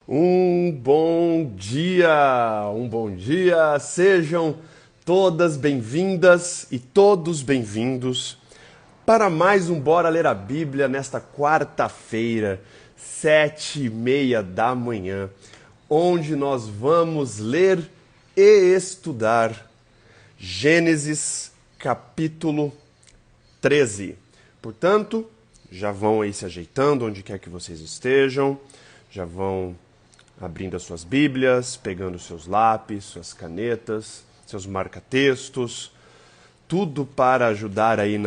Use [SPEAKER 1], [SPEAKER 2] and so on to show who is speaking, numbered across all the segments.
[SPEAKER 1] Um bom dia, sejam todas bem-vindas e todos bem-vindos para mais um Bora Ler a Bíblia nesta quarta-feira, 7h30 da manhã, onde nós vamos ler e estudar Gênesis capítulo 13. Portanto, já vão aí se ajeitando onde quer que vocês estejam, já vão abrindo as suas Bíblias, pegando seus lápis, suas canetas, seus marca-textos, tudo para ajudar aí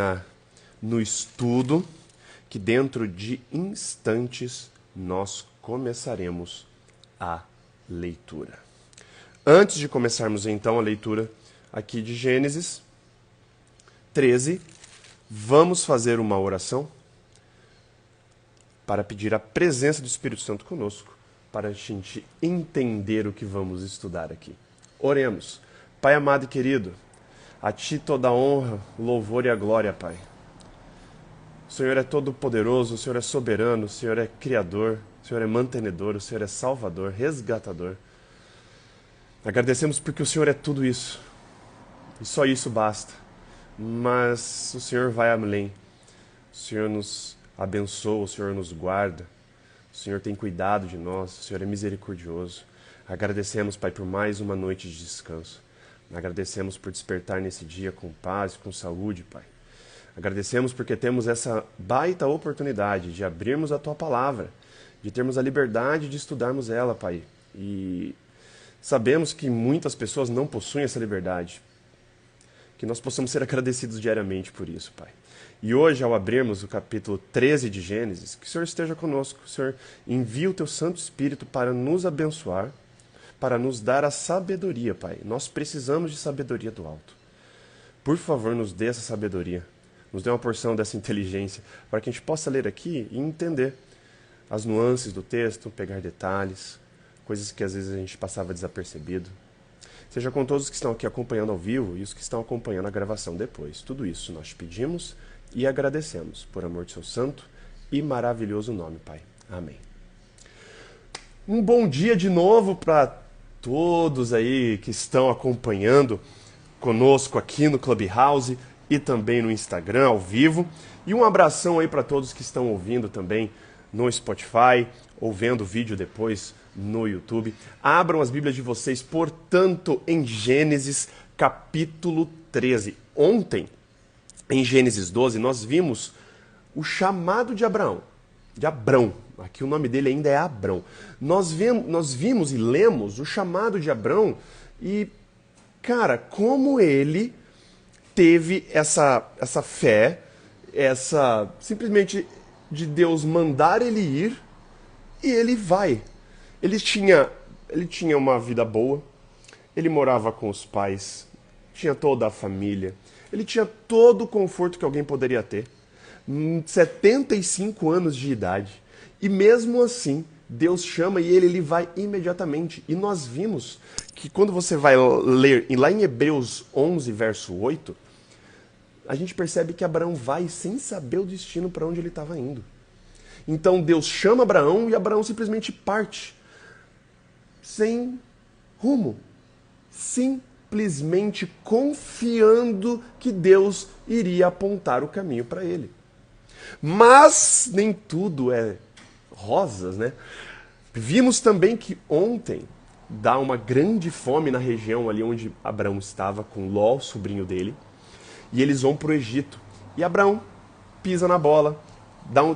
[SPEAKER 1] no estudo, que dentro de instantes nós começaremos a leitura. Antes de começarmos então a leitura aqui de Gênesis 13, vamos fazer uma oração para pedir a presença do Espírito Santo conosco, para a gente entender o que vamos estudar aqui. Oremos. Pai amado e querido, a Ti toda a honra, o louvor e a glória, Pai. O Senhor é todo poderoso, o Senhor é soberano, o Senhor é criador, o Senhor é mantenedor, o Senhor é salvador, resgatador. Agradecemos porque o Senhor é tudo isso, e só isso basta. Mas o Senhor vai além, o Senhor nos abençoa, o Senhor nos guarda, o Senhor tem cuidado de nós, o Senhor é misericordioso. Agradecemos, Pai, por mais uma noite de descanso. Agradecemos por despertar nesse dia com paz, com saúde, Pai. Agradecemos porque temos essa baita oportunidade de abrirmos a Tua Palavra, de termos a liberdade de estudarmos ela, Pai. E sabemos que muitas pessoas não possuem essa liberdade. Que nós possamos ser agradecidos diariamente por isso, Pai. E hoje, ao abrirmos o capítulo 13 de Gênesis, que o Senhor esteja conosco. O Senhor envia o Teu Santo Espírito para nos abençoar, para nos dar a sabedoria, Pai. Nós precisamos de sabedoria do alto. Por favor, nos dê essa sabedoria. Nos dê uma porção dessa inteligência, para que a gente possa ler aqui e entender as nuances do texto, pegar detalhes, coisas que às vezes a gente passava desapercebido. Seja com todos que estão aqui acompanhando ao vivo e os que estão acompanhando a gravação depois. Tudo isso nós te pedimos e agradecemos, por amor de seu santo e maravilhoso nome, Pai. Amém. Um bom dia de novo para todos aí que estão acompanhando conosco aqui no Clubhouse e também no Instagram, ao vivo. E um abração aí para todos que estão ouvindo também no Spotify, ou vendo o vídeo depois no YouTube. Abram as Bíblias de vocês, portanto, em Gênesis capítulo 13. Ontem, em Gênesis 12, nós vimos o chamado de Abraão. De Abrão. Aqui o nome dele ainda é Abrão. Nós vimos e lemos o chamado de Abrão e, cara, como ele teve essa fé, simplesmente de Deus mandar ele ir e ele vai. Ele tinha uma vida boa, ele morava com os pais, tinha toda a família, ele tinha todo o conforto que alguém poderia ter, 75 anos de idade, e mesmo assim, Deus chama e ele vai imediatamente. E nós vimos que quando você vai ler lá em Hebreus 11, verso 8, a gente percebe que Abraão vai sem saber o destino para onde ele estava indo. Então Deus chama Abraão e Abraão simplesmente parte, sem rumo, simplesmente confiando que Deus iria apontar o caminho para ele. Mas nem tudo é rosas, né? Vimos também que ontem dá uma grande fome na região ali onde Abraão estava com Ló, sobrinho dele, e eles vão para o Egito. E Abraão pisa na bola,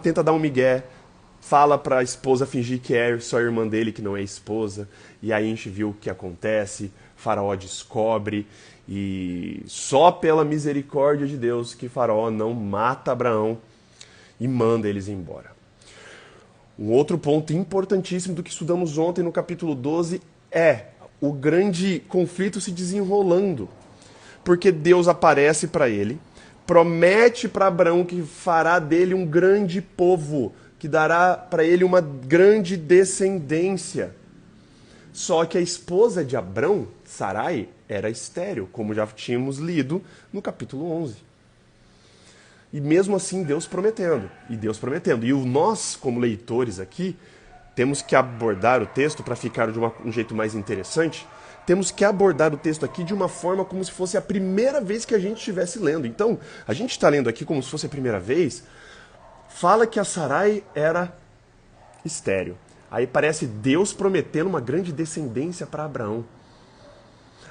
[SPEAKER 1] tenta dar um migué, fala para a esposa fingir que é só a irmã dele, que não é esposa, e aí a gente viu o que acontece, Faraó descobre, e só pela misericórdia de Deus que Faraó não mata Abraão e manda eles embora. Um outro ponto importantíssimo do que estudamos ontem no capítulo 12 é o grande conflito se desenrolando, porque Deus aparece para ele, promete para Abraão que fará dele um grande povo, que dará para ele uma grande descendência. Só que a esposa de Abrão, Sarai, era estéril, como já tínhamos lido no capítulo 11. E mesmo assim Deus prometendo, e nós como leitores aqui, temos que abordar o texto para ficar de um jeito mais interessante. Temos que abordar o texto aqui de uma forma como se fosse a primeira vez que a gente estivesse lendo. Então, a gente está lendo aqui como se fosse a primeira vez. Fala que a Sarai era estéril. Aí parece Deus prometendo uma grande descendência para Abraão.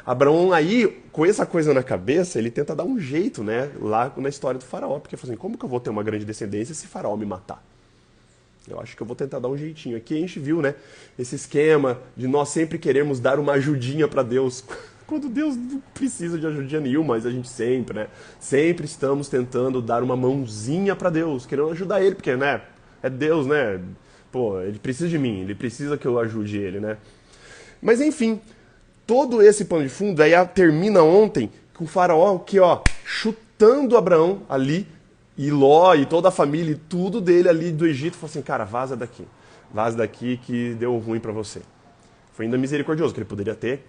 [SPEAKER 1] Abraão aí, com essa coisa na cabeça, ele tenta dar um jeito, né, lá na história do faraó. Porque assim, como que eu vou ter uma grande descendência se faraó me matar? Eu acho que eu vou tentar dar um jeitinho. Aqui a gente viu, né, esse esquema de nós sempre queremos dar uma ajudinha para Deus, quando Deus não precisa de ajudinha nenhuma, mas a gente sempre, né, sempre estamos tentando dar uma mãozinha para Deus, querendo ajudar Ele, porque, né, é Deus, né, pô, Ele precisa de mim, Ele precisa que eu ajude Ele, né. Mas enfim, todo esse pano de fundo, aí termina ontem com o faraó que, ó, chutando Abraão ali, e Ló e toda a família e tudo dele ali do Egito falou assim, cara, vaza daqui que deu ruim para você. Foi ainda misericordioso, que ele poderia ter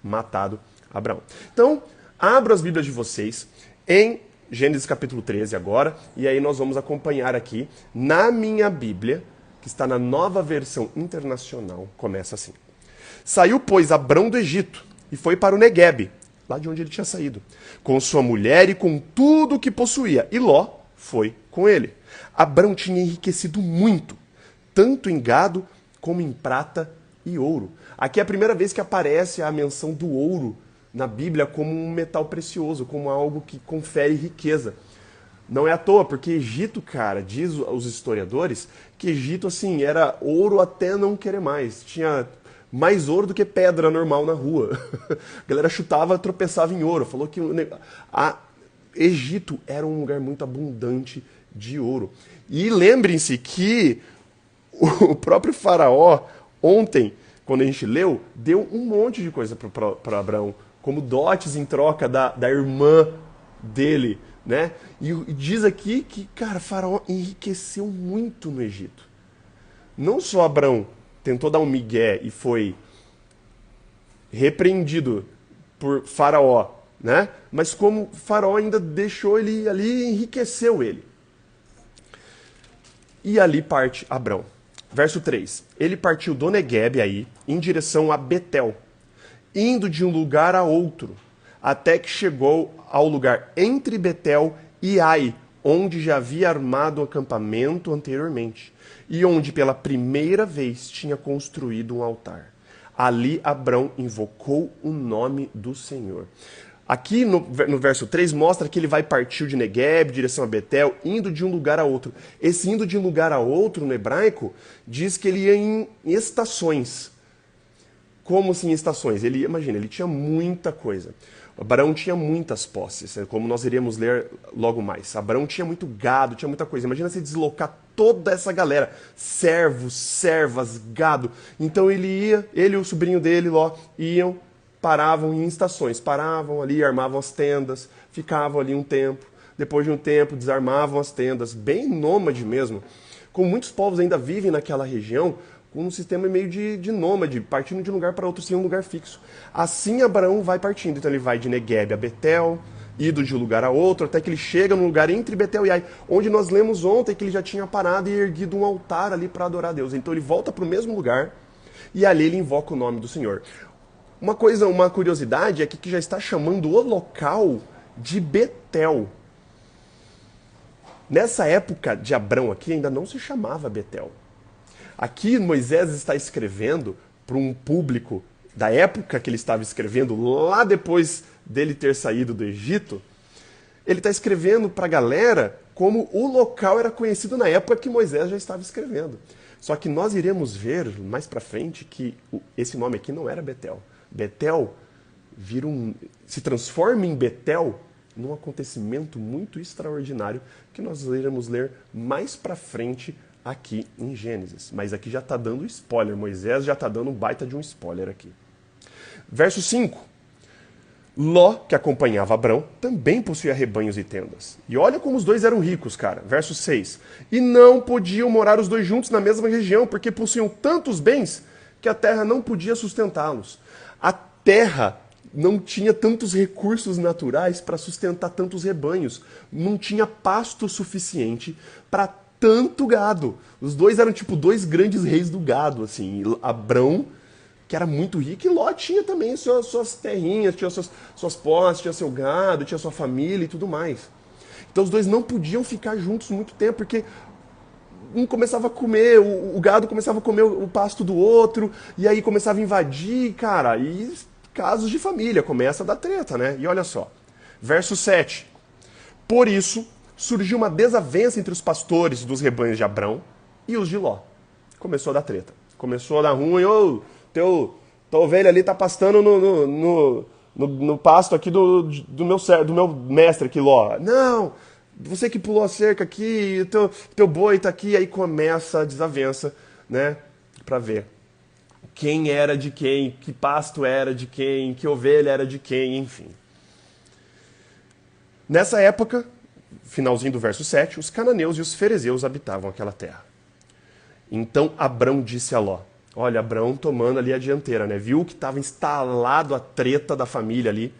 [SPEAKER 1] matado Abraão. Então, abra as Bíblias de vocês em Gênesis capítulo 13 agora, e aí nós vamos acompanhar aqui na minha Bíblia, que está na Nova Versão Internacional, começa assim. Saiu, pois, Abrão do Egito e foi para o Neguebe, lá de onde ele tinha saído, com sua mulher e com tudo o que possuía. E Ló foi com ele. Abrão tinha enriquecido muito, tanto em gado como em prata e ouro. Aqui é a primeira vez que aparece a menção do ouro na Bíblia como um metal precioso, como algo que confere riqueza. Não é à toa, porque Egito, cara, diz os historiadores, que Egito, assim, era ouro até não querer mais. Tinha mais ouro do que pedra normal na rua. A galera chutava, tropeçava em ouro. Falou que Egito era um lugar muito abundante de ouro. E lembrem-se que o próprio faraó, ontem, quando a gente leu, deu um monte de coisa para Abraão, como dotes em troca da irmã dele, né? E diz aqui que, cara, faraó enriqueceu muito no Egito. Não só Abraão tentou dar um migué e foi repreendido por Faraó, né? Mas como Faraó ainda deixou ele ali, enriqueceu ele. E ali parte Abrão. Verso 3. Ele partiu do Neguebe aí, em direção a Betel, indo de um lugar a outro, até que chegou ao lugar entre Betel e Ai, onde já havia armado o acampamento anteriormente, e onde pela primeira vez tinha construído um altar. Ali Abrão invocou o nome do Senhor. Aqui no verso 3 mostra que ele vai partir de Neguebe, direção a Betel, indo de um lugar a outro. Esse indo de um lugar a outro, no hebraico, diz que ele ia em estações. Como assim estações? Imagina, ele tinha muita coisa. Abraão tinha muitas posses, como nós iremos ler logo mais. Abraão tinha muito gado, tinha muita coisa. Imagina se deslocar toda essa galera, servos, servas, gado. Então ele e o sobrinho dele, Ló, paravam em estações, paravam ali, armavam as tendas, ficavam ali um tempo. Depois de um tempo, desarmavam as tendas, bem nômade mesmo. Como muitos povos ainda vivem naquela região, com um sistema meio de nômade, partindo de um lugar para outro sem um lugar fixo. Assim Abraão vai partindo. Então ele vai de Neguebe a Betel, indo de um lugar a outro, até que ele chega num lugar entre Betel e Ai, onde nós lemos ontem que ele já tinha parado e erguido um altar ali para adorar a Deus. Então ele volta para o mesmo lugar e ali ele invoca o nome do Senhor. Uma curiosidade é que já está chamando o local de Betel. Nessa época de Abrão aqui ainda não se chamava Betel. Aqui Moisés está escrevendo para um público da época que ele estava escrevendo, lá depois dele ter saído do Egito. Ele está escrevendo para a galera como o local era conhecido na época que Moisés já estava escrevendo. Só que nós iremos ver mais para frente que esse nome aqui não era Betel. Betel se transforma em Betel num acontecimento muito extraordinário que nós iremos ler mais para frente aqui em Gênesis. Mas aqui já está dando spoiler. Moisés já está dando um baita de um spoiler aqui. Verso 5. Ló, que acompanhava Abrão, também possuía rebanhos e tendas. E olha como os dois eram ricos, cara. Verso 6. E não podiam morar os dois juntos na mesma região, porque possuíam tantos bens que a terra não podia sustentá-los. A terra não tinha tantos recursos naturais para sustentar tantos rebanhos. Não tinha pasto suficiente para tanto gado. Os dois eram tipo dois grandes reis do gado, assim. Abrão, que era muito rico, e Ló tinha também suas terrinhas, tinha suas posses, tinha seu gado, tinha sua família e tudo mais. Então os dois não podiam ficar juntos muito tempo, porque um começava a comer, o gado começava a comer o pasto do outro, e aí começava a invadir, cara, e casos de família, começa a dar treta, né? E olha só, verso 7. Por isso, surgiu uma desavença entre os pastores dos rebanhos de Abrão e os de Ló. Começou a dar treta. Começou a dar ruim, tua ovelha ali tá pastando no pasto aqui do meu mestre aqui, Ló. Não, você que pulou a cerca aqui, teu boi tá aqui, aí começa a desavença, né? Pra ver quem era de quem, que pasto era de quem, que ovelha era de quem, enfim. Nessa época, finalzinho do verso 7, os cananeus e os ferezeus habitavam aquela terra. Então Abrão disse a Ló, olha, Abrão tomando ali a dianteira, né? Viu que estava instalado a treta da família ali.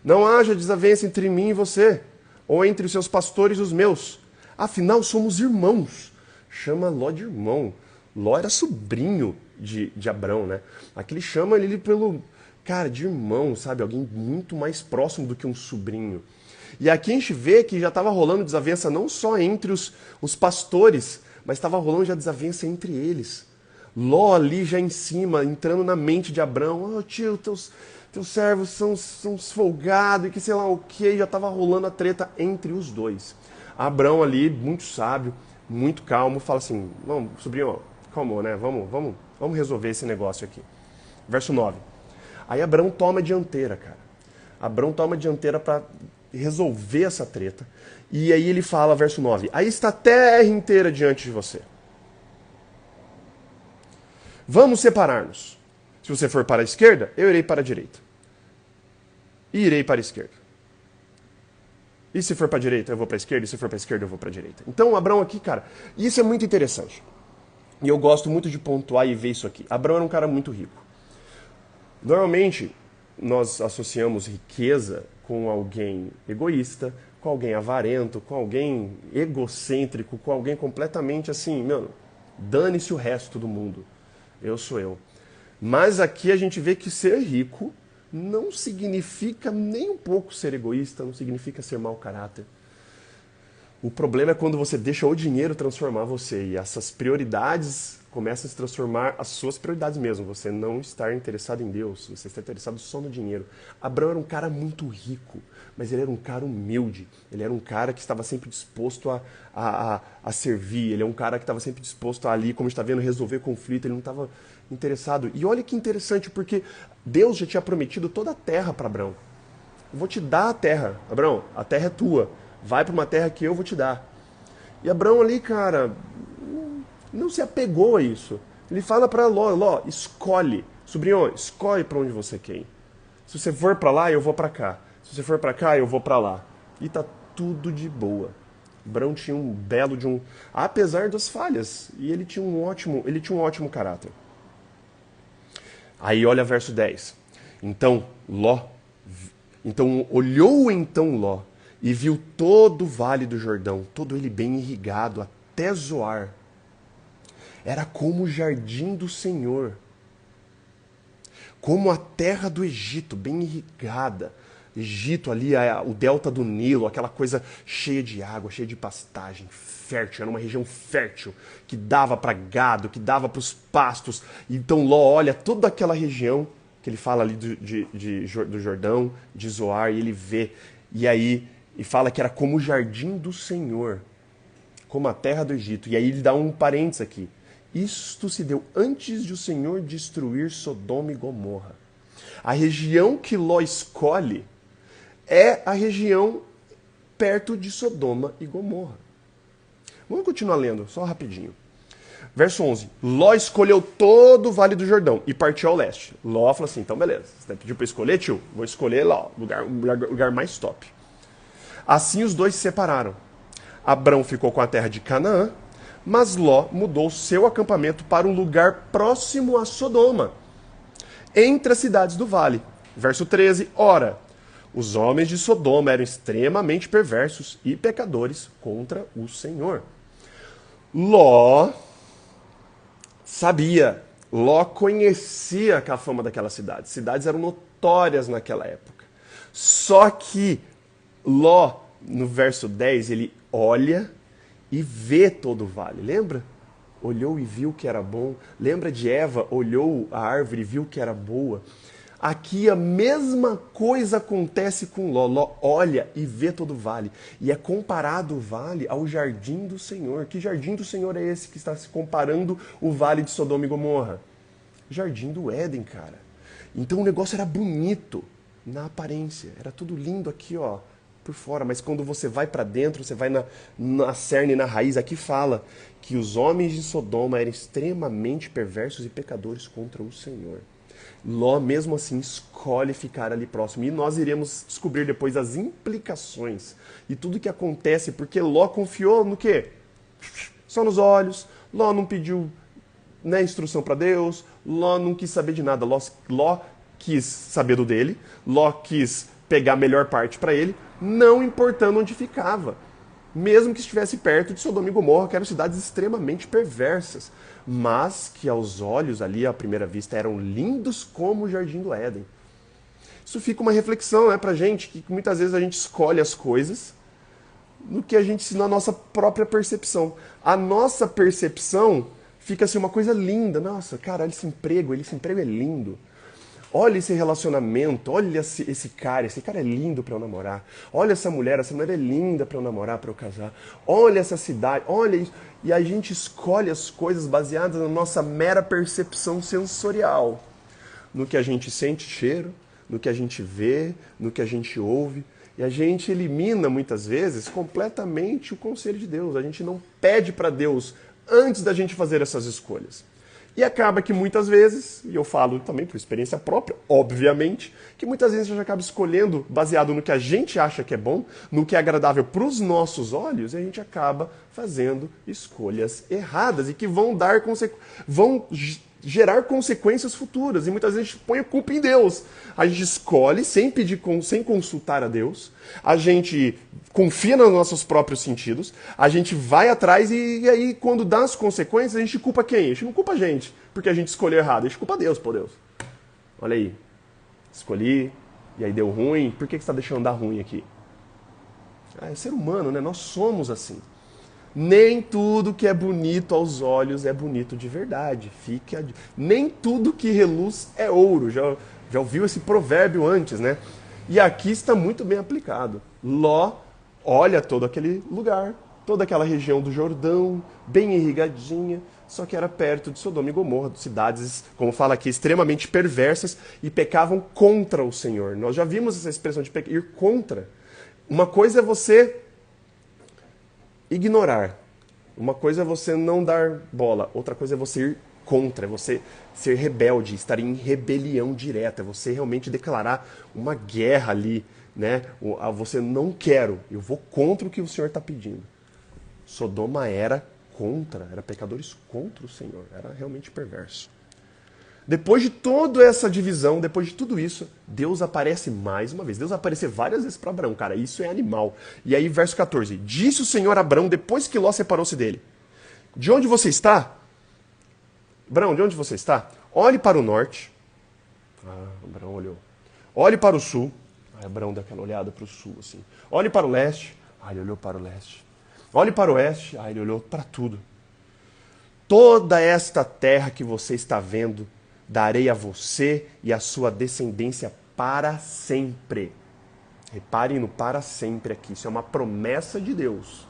[SPEAKER 1] Não haja desavença entre mim e você, ou entre os seus pastores e os meus. Afinal, somos irmãos. Chama Ló de irmão. Ló era sobrinho de Abrão, né? Aqui ele chama ele pelo, cara, de irmão, sabe? Alguém muito mais próximo do que um sobrinho. E aqui a gente vê que já estava rolando desavença não só entre os pastores, mas estava rolando já desavença entre eles. Ló ali já em cima, entrando na mente de Abrão. Oh, tio, teus servos são uns folgados e que sei lá o que. Já estava rolando a treta entre os dois. Abrão ali, muito sábio, muito calmo, fala assim, vamos, sobrinho, calma, né? Vamos resolver esse negócio aqui. Verso 9. Aí Abrão toma a dianteira, cara. Abrão toma a dianteira para resolver essa treta. E aí ele fala, verso 9, aí está a terra inteira diante de você. Vamos separar-nos. Se você for para a esquerda, eu irei para a direita. E irei para a esquerda. E se for para a direita, eu vou para a esquerda. E se for para a esquerda, eu vou para a direita. Então, Abrão aqui, cara, isso é muito interessante. E eu gosto muito de pontuar e ver isso aqui. Abrão era um cara muito rico. Normalmente, nós associamos riqueza com alguém egoísta, com alguém avarento, com alguém egocêntrico, com alguém completamente assim, mano, dane-se o resto do mundo. Eu sou eu. Mas aqui a gente vê que ser rico não significa nem um pouco ser egoísta, não significa ser mau caráter. O problema é quando você deixa o dinheiro transformar você e essas prioridades começam a se transformar as suas prioridades mesmo. Você não está interessado em Deus, você está interessado só no dinheiro. Abrão era um cara muito rico, mas ele era um cara humilde. Ele era um cara que estava sempre disposto a servir. Ele é um cara que estava sempre disposto a ali, como a gente está vendo, resolver conflito. Ele não estava interessado. E olha que interessante, porque Deus já tinha prometido toda a terra para Abrão. Eu vou te dar a terra. Abrão, a terra é tua. Vai para uma terra que eu vou te dar. E Abrão ali, cara, não se apegou a isso. Ele fala para Ló, escolhe. Sobrinho, escolhe para onde você quer ir. Se você for para lá, eu vou para cá. Se você for para cá, eu vou para lá. E tá tudo de boa. Abrão tinha um belo de um... Apesar das falhas. E ele tinha um ótimo caráter. Aí olha verso 10. Então olhou Ló e viu todo o vale do Jordão, todo ele bem irrigado, até Zoar. Era como o jardim do Senhor, como a terra do Egito, bem irrigada. Egito ali, o delta do Nilo, aquela coisa cheia de água, cheia de pastagem, fértil, era uma região fértil, que dava para gado, que dava para os pastos. Então Ló olha toda aquela região, que ele fala ali do Jordão, de Zoar, e ele vê, e fala que era como o jardim do Senhor, como a terra do Egito. E aí ele dá um parênteses aqui. Isto se deu antes de o Senhor destruir Sodoma e Gomorra. A região que Ló escolhe é a região perto de Sodoma e Gomorra. Vamos continuar lendo, só rapidinho. Verso 11. Ló escolheu todo o Vale do Jordão e partiu ao leste. Ló falou assim, então beleza, você pediu para escolher, tio? Vou escolher lá, lugar mais top. Assim os dois se separaram. Abrão ficou com a terra de Canaã, mas Ló mudou seu acampamento para um lugar próximo a Sodoma, entre as cidades do vale. Verso 13. Ora, os homens de Sodoma eram extremamente perversos e pecadores contra o Senhor. Ló sabia, Ló conhecia a fama daquela cidade. Cidades eram notórias naquela época. Só que Ló, no verso 10, ele olha e vê todo o vale. Lembra? Olhou e viu que era bom. Lembra de Eva? Olhou a árvore e viu que era boa. Aqui a mesma coisa acontece com Ló. Ló olha e vê todo o vale. E é comparado o vale ao jardim do Senhor. Que jardim do Senhor é esse que está se comparando o vale de Sodoma e Gomorra? Jardim do Éden, cara. Então o negócio era bonito na aparência. Era tudo lindo aqui, ó, por fora. Mas quando você vai para dentro, você vai na cerne, na raiz, aqui fala que os homens de Sodoma eram extremamente perversos e pecadores contra o Senhor. Ló, mesmo assim, escolhe ficar ali próximo. E nós iremos descobrir depois as implicações e tudo que acontece, porque Ló confiou no quê? Só nos olhos. Ló não pediu, né, instrução para Deus. Ló não quis saber de nada. Ló quis saber do dele. Ló quis pegar a melhor parte para ele, não importando onde ficava. Mesmo que estivesse perto de Sodoma e Gomorra, que eram cidades extremamente perversas, mas que aos olhos ali, à primeira vista, eram lindos como o Jardim do Éden. Isso fica uma reflexão, né, pra gente, que muitas vezes a gente escolhe as coisas no que a gente, na nossa própria percepção. A nossa percepção fica assim uma coisa linda. Nossa, cara, esse emprego é lindo. Olha esse relacionamento, olha esse cara é lindo para eu namorar. Olha essa mulher é linda para eu namorar, para eu casar. Olha essa cidade, olha isso. E a gente escolhe as coisas baseadas na nossa mera percepção sensorial. No que a gente sente cheiro, no que a gente vê, no que a gente ouve. E a gente elimina, muitas vezes, completamente o conselho de Deus. A gente não pede para Deus antes da gente fazer essas escolhas. E acaba que muitas vezes, e eu falo também por experiência própria, obviamente, que muitas vezes a gente acaba escolhendo baseado no que a gente acha que é bom, no que é agradável para os nossos olhos, e a gente acaba fazendo escolhas erradas e que vão gerar consequências futuras. E muitas vezes a gente põe a culpa em Deus. A gente escolhe sem pedir, sem consultar a Deus. A gente confia nos nossos próprios sentidos. A gente vai atrás e aí quando dá as consequências, a gente culpa quem? A gente não culpa a gente, porque a gente escolheu errado. A gente culpa Deus, pô Deus. Olha aí. Escolhi, e aí deu ruim. Por que você está deixando dar ruim aqui? É ser humano, né? Nós somos assim. Nem tudo que é bonito aos olhos é bonito de verdade. Nem tudo que reluz é ouro. Já ouviu esse provérbio antes, né? E aqui está muito bem aplicado. Ló olha todo aquele lugar, toda aquela região do Jordão, bem irrigadinha, só que era perto de Sodoma e Gomorra, cidades, como fala aqui, extremamente perversas e pecavam contra o Senhor. Nós já vimos essa expressão de ir contra. Uma coisa é você ignorar. Uma coisa é você não dar bola, outra coisa é você ir contra, é você ser rebelde, estar em rebelião direta, é você realmente declarar uma guerra ali, né? Você não quero, eu vou contra o que o Senhor está pedindo. Sodoma era pecadores contra o Senhor, era realmente perverso. Depois de toda essa divisão, depois de tudo isso, Deus aparece mais uma vez. Deus apareceu várias vezes para Abraão, cara, isso é animal. E aí, verso 14: disse o Senhor a Abraão, depois que Ló separou-se dele: de onde você está? Abraão, de onde você está? Olhe para o norte. Abraão olhou. Olhe para o sul. Abraão deu aquela olhada para o sul, assim. Olhe para o leste. Ele olhou para o leste. Olhe para o oeste. Ele olhou para tudo. Toda esta terra que você está vendo, darei a você e a sua descendência para sempre. Reparem no para sempre aqui. Isso é uma promessa de Deus.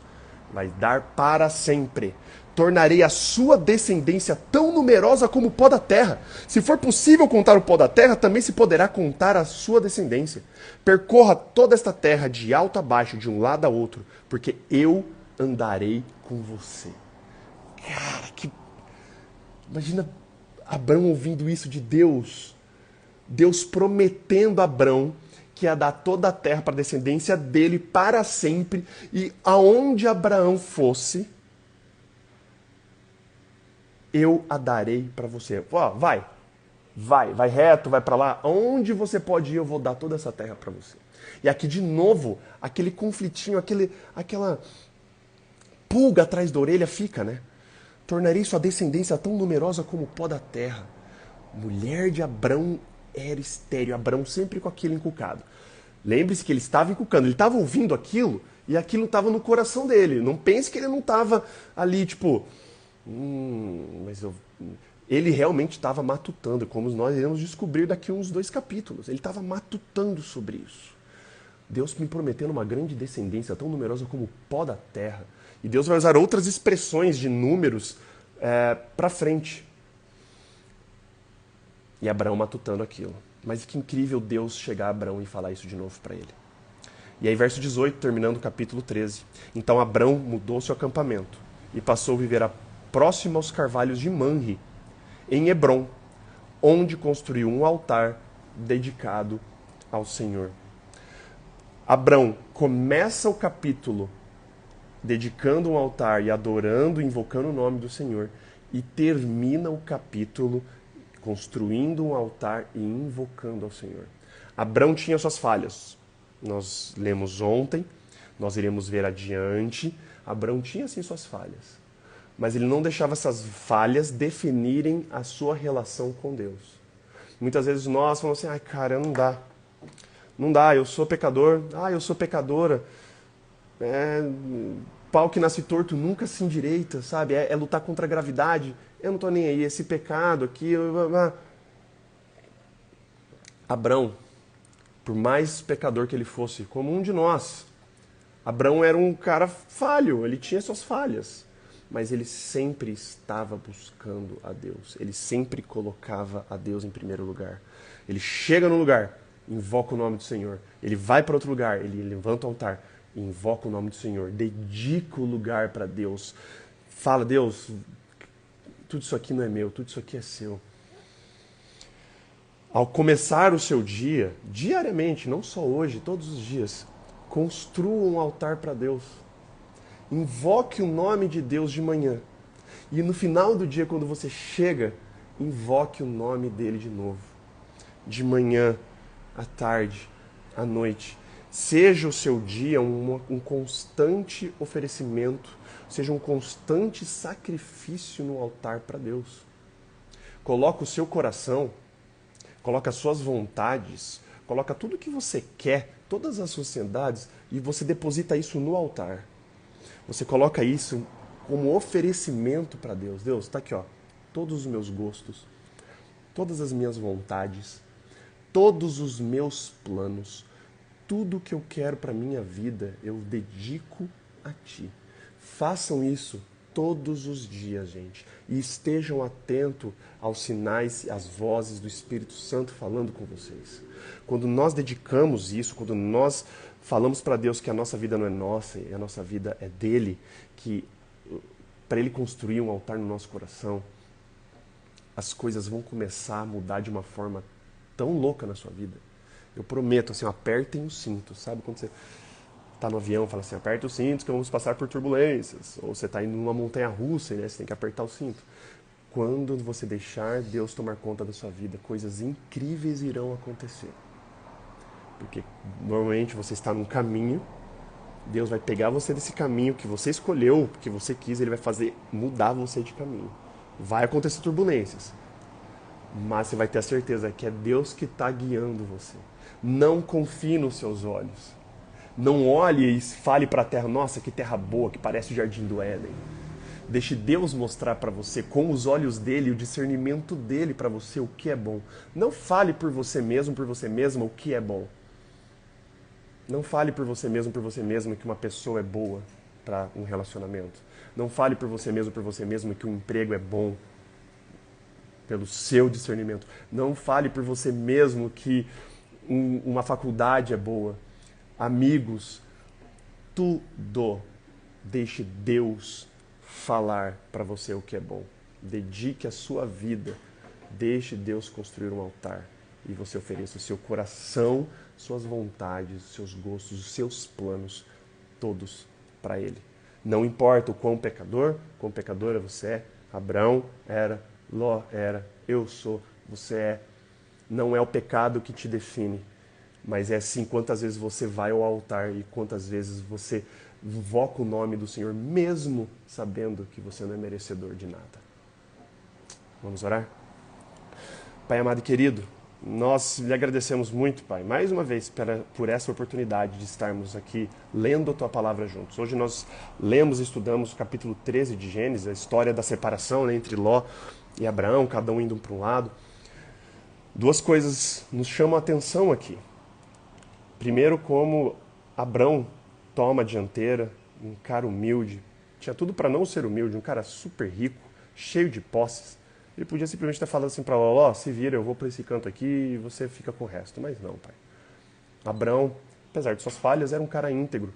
[SPEAKER 1] Vai dar para sempre. Tornarei a sua descendência tão numerosa como o pó da terra. Se for possível contar o pó da terra, também se poderá contar a sua descendência. Percorra toda esta terra de alto a baixo, de um lado a outro, porque eu andarei com você. Cara, imagina Abraão ouvindo isso de Deus. Deus prometendo a Abraão que ia dar toda a terra para a descendência dele para sempre. E aonde Abraão fosse, eu a darei para você. Vai reto, vai para lá. Aonde você pode ir, eu vou dar toda essa terra para você. E aqui de novo, aquele conflitinho, aquela pulga atrás da orelha fica, né? Tornarei sua descendência tão numerosa como o pó da terra. Mulher de Abrão era estéril. Abrão sempre com aquilo encucado. Lembre-se que ele estava encucando, ele estava ouvindo aquilo e aquilo estava no coração dele. Não pense que ele não estava ali, tipo, mas eu... Ele realmente estava matutando, como nós iremos descobrir daqui a uns 2 capítulos. Ele estava matutando sobre isso. Deus me prometendo uma grande descendência tão numerosa como o pó da terra. E Deus vai usar outras expressões de números para frente. E Abraão matutando aquilo. Mas que incrível Deus chegar a Abraão e falar isso de novo para ele. E aí, verso 18, terminando o capítulo 13. Então Abraão mudou seu acampamento e passou a viver próximo aos carvalhos de Manre, em Hebrom, onde construiu um altar dedicado ao Senhor. Abraão começa o capítulo dedicando um altar e adorando, invocando o nome do Senhor, e termina o capítulo construindo um altar e invocando ao Senhor. Abraão tinha suas falhas. Nós lemos ontem, nós iremos ver adiante. Abraão tinha sim suas falhas. Mas ele não deixava essas falhas definirem a sua relação com Deus. Muitas vezes nós falamos assim, ai cara, não dá. Não dá, eu sou pecador, eu sou pecadora. Pau que nasce torto nunca se endireita, sabe? É lutar contra a gravidade. Eu não tô nem aí, esse pecado aqui... Abrão, por mais pecador que ele fosse, como um de nós, Abrão era um cara falho, ele tinha suas falhas. Mas ele sempre estava buscando a Deus. Ele sempre colocava a Deus em primeiro lugar. Ele chega no lugar, invoca o nome do Senhor. Ele vai para outro lugar, ele levanta o altar, invoca o nome do Senhor. Dedica o lugar para Deus. Fala, Deus, tudo isso aqui não é meu, tudo isso aqui é seu. Ao começar o seu dia, diariamente, não só hoje, todos os dias, construa um altar para Deus. Invoque o nome de Deus de manhã. E no final do dia, quando você chega, invoque o nome dele de novo. De manhã, à tarde, à noite. Seja o seu dia um constante oferecimento, seja um constante sacrifício no altar para Deus. Coloca o seu coração, coloca as suas vontades, coloca tudo o que você quer, todas as suas ansiedades, e você deposita isso no altar. Você coloca isso como oferecimento para Deus. Deus, está aqui, ó, todos os meus gostos, todas as minhas vontades, todos os meus planos, tudo que eu quero para a minha vida, eu dedico a Ti. Façam isso todos os dias, gente. E estejam atentos aos sinais e às vozes do Espírito Santo falando com vocês. Quando nós dedicamos isso, quando nós falamos para Deus que a nossa vida não é nossa, e a nossa vida é dele, que para ele construir um altar no nosso coração, as coisas vão começar a mudar de uma forma tão louca na sua vida. Eu prometo, assim, apertem os cintos, sabe? Quando você está no avião, fala assim, aperta os cintos que vamos passar por turbulências. Ou você está indo numa montanha russa, né? Você tem que apertar o cinto. Quando você deixar Deus tomar conta da sua vida, coisas incríveis irão acontecer. Porque normalmente você está num caminho, Deus vai pegar você desse caminho que você escolheu, que você quis, ele vai fazer mudar você de caminho. Vai acontecer turbulências, mas você vai ter a certeza que é Deus que está guiando você. Não confie nos seus olhos. Não olhe e fale para a terra, nossa, que terra boa, que parece o jardim do Éden. Deixe Deus mostrar para você, com os olhos dele, o discernimento dele para você, o que é bom. Não fale por você mesmo, por você mesma, o que é bom. Não fale por você mesmo, por você mesma, que uma pessoa é boa para um relacionamento. Não fale por você mesmo, por você mesma, que um emprego é bom pelo seu discernimento. Não fale por você mesmo que uma faculdade é boa. Amigos, tudo. Deixe Deus falar para você o que é bom. Dedique a sua vida. Deixe Deus construir um altar. E você ofereça o seu coração, suas vontades, seus gostos, os seus planos, todos para Ele. Não importa o quão pecadora você é. Abraão era, Ló era, eu sou, você é. Não é o pecado que te define, mas é sim quantas vezes você vai ao altar e quantas vezes você invoca o nome do Senhor, mesmo sabendo que você não é merecedor de nada. Vamos orar? Pai amado e querido, nós lhe agradecemos muito, Pai, mais uma vez por essa oportunidade de estarmos aqui lendo a Tua Palavra juntos. Hoje nós lemos e estudamos o capítulo 13 de Gênesis, a história da separação, né, entre Ló e Abraão, cada um indo para um lado. Duas coisas nos chamam a atenção aqui. Primeiro, como Abraão toma a dianteira, um cara humilde, tinha tudo para não ser humilde, um cara super rico, cheio de posses. Ele podia simplesmente ter falado assim para Ló, se vira, eu vou para esse canto aqui e você fica com o resto. Mas não, pai. Abraão, apesar de suas falhas, era um cara íntegro.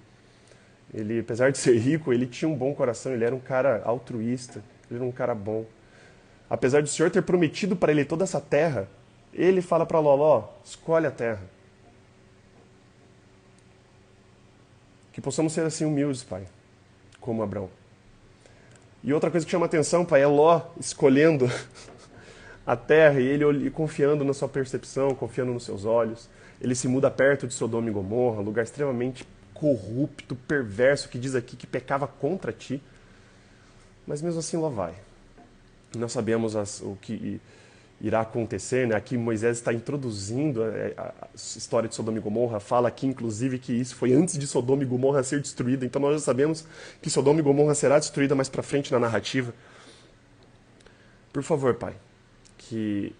[SPEAKER 1] Ele, apesar de ser rico, ele tinha um bom coração, ele era um cara altruísta, ele era um cara bom. Apesar do Senhor ter prometido para ele toda essa terra, ele fala para Ló, escolhe a terra. Que possamos ser assim humildes, Pai, como Abraão. E outra coisa que chama a atenção, Pai, é Ló escolhendo a terra e ele confiando na sua percepção, confiando nos seus olhos. Ele se muda perto de Sodoma e Gomorra, um lugar extremamente corrupto, perverso, que diz aqui que pecava contra ti. Mas mesmo assim Ló vai. Nós sabemos o que irá acontecer, né? Aqui Moisés está introduzindo a história de Sodoma e Gomorra, fala aqui inclusive que isso foi antes de Sodoma e Gomorra ser destruída, então nós já sabemos que Sodoma e Gomorra será destruída mais para frente na narrativa. Por favor, Pai, que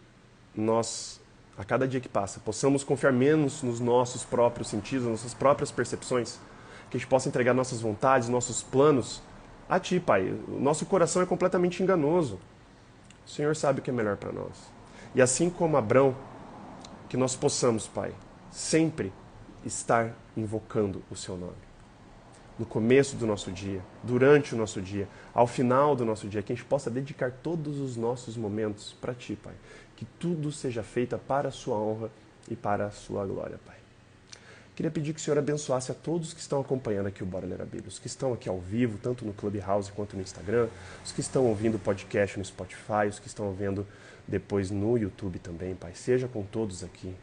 [SPEAKER 1] nós, a cada dia que passa, possamos confiar menos nos nossos próprios sentidos, nas nossas próprias percepções, que a gente possa entregar nossas vontades, nossos planos a Ti, Pai. O nosso coração é completamente enganoso. O Senhor sabe o que é melhor para nós. E assim como Abraão, que nós possamos, Pai, sempre estar invocando o Seu nome. No começo do nosso dia, durante o nosso dia, ao final do nosso dia, que a gente possa dedicar todos os nossos momentos para Ti, Pai. Que tudo seja feito para a Sua honra e para a Sua glória, Pai. Queria pedir que o Senhor abençoasse a todos que estão acompanhando aqui o Bora Ler a Bíblia, os que estão aqui ao vivo, tanto no Clubhouse quanto no Instagram, os que estão ouvindo o podcast no Spotify, os que estão ouvindo depois no YouTube também, Pai. Seja com todos aqui.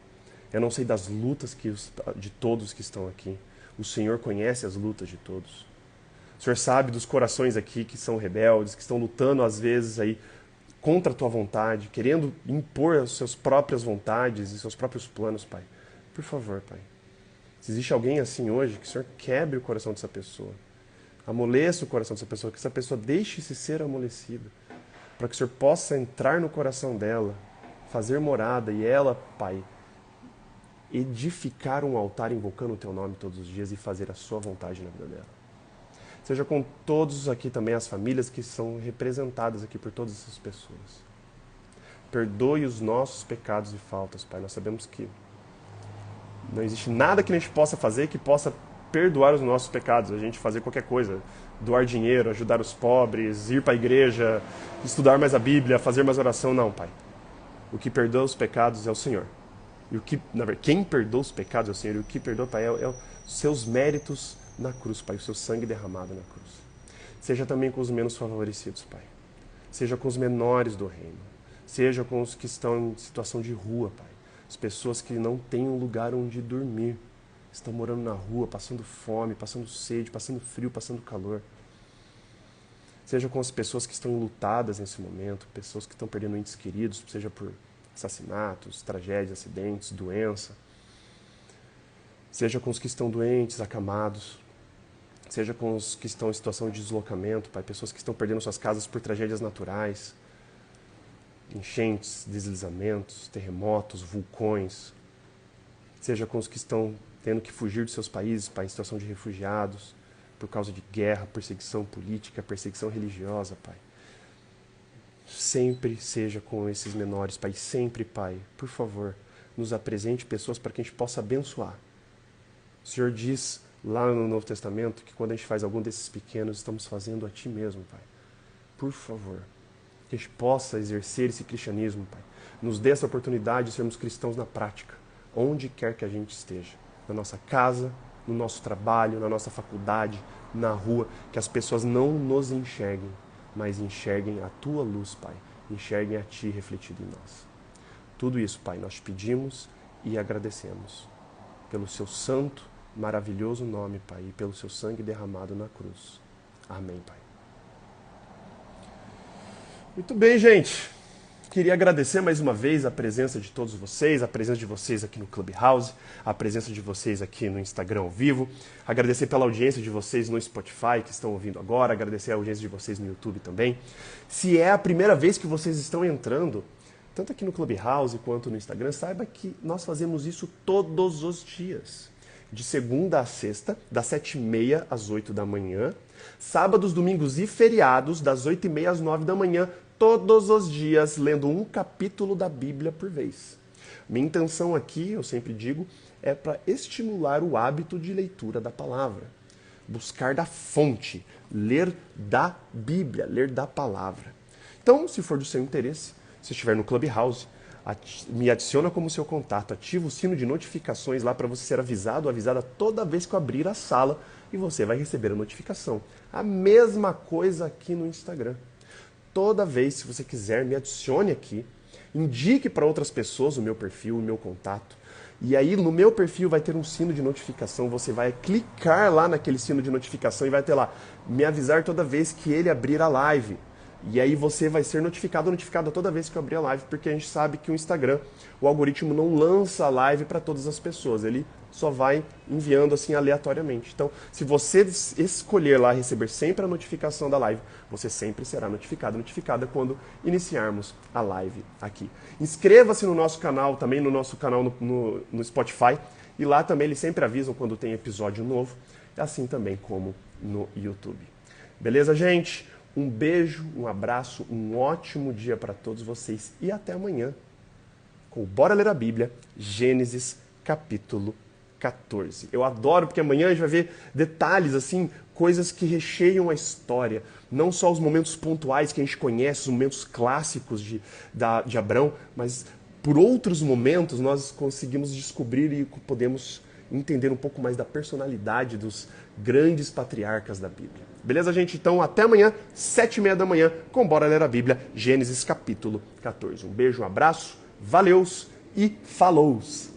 [SPEAKER 1] Eu não sei das lutas de todos que estão aqui. O Senhor conhece as lutas de todos. O Senhor sabe dos corações aqui que são rebeldes, que estão lutando às vezes aí contra a Tua vontade, querendo impor as suas próprias vontades e seus próprios planos, Pai. Por favor, Pai. Se existe alguém assim hoje, que o Senhor quebre o coração dessa pessoa. Amoleça o coração dessa pessoa, que essa pessoa deixe-se ser amolecida. Para que o Senhor possa entrar no coração dela, fazer morada e ela, Pai, edificar um altar invocando o Teu nome todos os dias e fazer a Sua vontade na vida dela. Seja com todos aqui também, as famílias que são representadas aqui por todas essas pessoas. Perdoe os nossos pecados e faltas, Pai. Nós sabemos que não existe nada que a gente possa fazer que possa perdoar os nossos pecados. A gente fazer qualquer coisa, doar dinheiro, ajudar os pobres, ir para a igreja, estudar mais a Bíblia, fazer mais oração. Não, Pai. O que perdoa os pecados é o Senhor. E quem perdoa os pecados é o Senhor. E o que perdoa, Pai, é os seus méritos na cruz, Pai, o seu sangue derramado na cruz. Seja também com os menos favorecidos, Pai. Seja com os menores do reino. Seja com os que estão em situação de rua, Pai. As pessoas que não têm um lugar onde dormir, estão morando na rua, passando fome, passando sede, passando frio, passando calor. Seja com as pessoas que estão enlutadas nesse momento, pessoas que estão perdendo entes queridos, seja por assassinatos, tragédias, acidentes, doença. Seja com os que estão doentes, acamados. Seja com os que estão em situação de deslocamento, Pai, pessoas que estão perdendo suas casas por tragédias naturais. Enchentes, deslizamentos, terremotos, vulcões. Seja com os que estão tendo que fugir de seus países, Pai, em situação de refugiados, por causa de guerra, perseguição política, perseguição religiosa, Pai. Sempre seja com esses menores, Pai. Sempre, Pai, por favor, nos apresente pessoas para que a gente possa abençoar. O Senhor diz lá no Novo Testamento que quando a gente faz algum desses pequenos, estamos fazendo a Ti mesmo, Pai. Por favor. Que a gente possa exercer esse cristianismo, Pai. Nos dê essa oportunidade de sermos cristãos na prática, onde quer que a gente esteja. Na nossa casa, no nosso trabalho, na nossa faculdade, na rua. Que as pessoas não nos enxerguem, mas enxerguem a Tua luz, Pai. Enxerguem a Ti refletido em nós. Tudo isso, Pai, nós te pedimos e agradecemos. Pelo Seu santo maravilhoso nome, Pai, e pelo seu sangue derramado na cruz. Amém, Pai. Muito bem, gente. Queria agradecer mais uma vez a presença de todos vocês, a presença de vocês aqui no Clubhouse, a presença de vocês aqui no Instagram ao vivo, agradecer pela audiência de vocês no Spotify que estão ouvindo agora, agradecer a audiência de vocês no YouTube também. Se é a primeira vez que vocês estão entrando, tanto aqui no Clubhouse quanto no Instagram, saiba que nós fazemos isso todos os dias, de segunda a sexta, das 7h30 às 8 da manhã, sábados, domingos e feriados, das 8h30 às 9 da manhã, todos os dias, lendo um capítulo da Bíblia por vez. Minha intenção aqui, eu sempre digo, é para estimular o hábito de leitura da palavra. Buscar da fonte, ler da Bíblia, ler da palavra. Então, se for do seu interesse, se estiver no Clubhouse, me adiciona como seu contato, ativa o sino de notificações lá para você ser avisado ou avisada toda vez que eu abrir a sala e você vai receber a notificação. A mesma coisa aqui no Instagram. Toda vez, se você quiser, me adicione aqui, indique para outras pessoas o meu perfil, o meu contato. E aí no meu perfil vai ter um sino de notificação, você vai clicar lá naquele sino de notificação e vai ter lá, me avisar toda vez que ele abrir a live. E aí você vai ser notificado ou notificada toda vez que eu abrir a live, porque a gente sabe que o Instagram, o algoritmo não lança a live para todas as pessoas, ele só vai enviando assim aleatoriamente. Então, se você escolher lá receber sempre a notificação da live, você sempre será notificada quando iniciarmos a live aqui. Inscreva-se no nosso canal, também no nosso canal no Spotify, e lá também eles sempre avisam quando tem episódio novo, assim também como no YouTube. Beleza, gente? Um beijo, um abraço, um ótimo dia para todos vocês e até amanhã com o Bora Ler a Bíblia, Gênesis capítulo 14. Eu adoro porque amanhã a gente vai ver detalhes, assim, coisas que recheiam a história. Não só os momentos pontuais que a gente conhece, os momentos clássicos de Abrão, mas por outros momentos nós conseguimos descobrir e podemos entender um pouco mais da personalidade dos grandes patriarcas da Bíblia. Beleza, gente? Então, até amanhã, 7h30 da manhã, com Bora Ler a Bíblia, Gênesis capítulo 14. Um beijo, um abraço, valeus e falows!